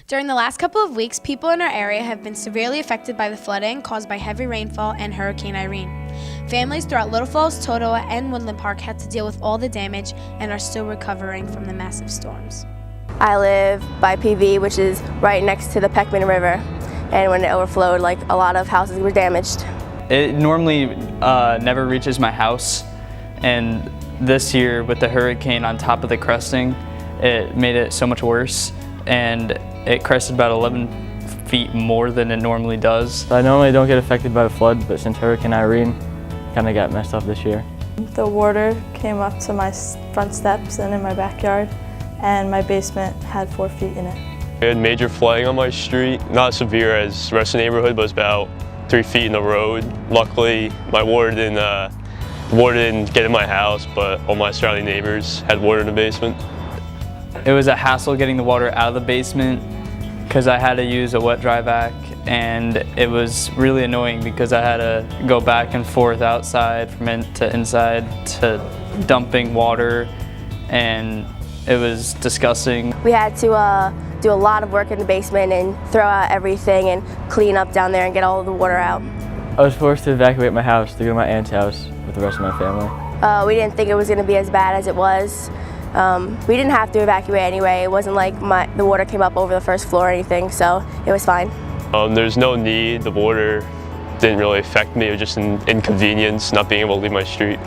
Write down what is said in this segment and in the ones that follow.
During the last couple of weeks, people in our area have been severely affected by the flooding caused by heavy rainfall and Hurricane Irene. Families throughout Little Falls, Totowa, and Woodland Park had to deal with all the damage and are still recovering from the massive storms. I live by PV, which is right next to the Peckman River, and when it overflowed, a lot of houses were damaged. It normally never reaches my house, and this year with the hurricane on top of the cresting, it made it so much worse, and it crested about 11 feet more than it normally does. I normally don't get affected by the flood, but since Hurricane Irene kind of got messed up this year. The water came up to my front steps and in my backyard, and my basement had 4 feet in it. We had major flooding on my street, not as severe as the rest of the neighborhood, but it was about 3 feet in the road. Luckily, my water didn't get in my house, but all my surrounding neighbors had water in the basement. It was a hassle getting the water out of the basement because I had to use a wet dry vac, and it was really annoying because I had to go back and forth outside from to inside to dumping water, and it was disgusting. We had to do a lot of work in the basement and throw out everything and clean up down there and get all of the water out. I was forced to evacuate my house to go to my aunt's house with the rest of my family. We didn't think it was going to be as bad as it was. We didn't have to evacuate anyway. It wasn't like the water came up over the first floor or anything, so it was fine. There's no need. The water didn't really affect me. It was just an inconvenience not being able to leave my street.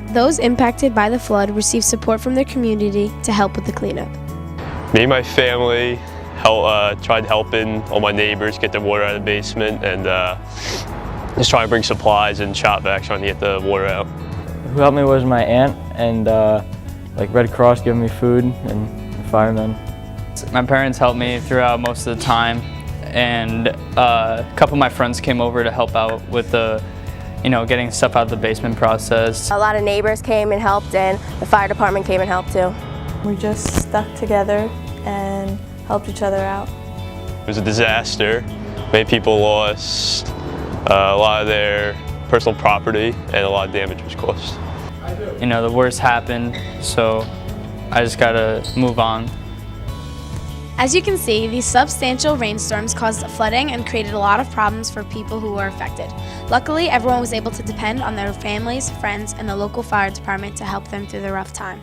Those impacted by the flood received support from their community to help with the cleanup. Me and my family tried helping all my neighbors get their water out of the basement, and just trying to bring supplies and shop vacs trying to get the water out. Who helped me was my aunt and Red Cross giving me food and the firemen. My parents helped me throughout most of the time, and a couple of my friends came over to help out with the getting stuff out of the basement process. A lot of neighbors came and helped, and the fire department came and helped too. We just stuck together and helped each other out. It was a disaster. Many people lost a lot of their personal property, and a lot of damage was caused. The worst happened, so I just gotta move on. As you can see, these substantial rainstorms caused flooding and created a lot of problems for people who were affected. Luckily, everyone was able to depend on their families, friends, and the local fire department to help them through the rough time.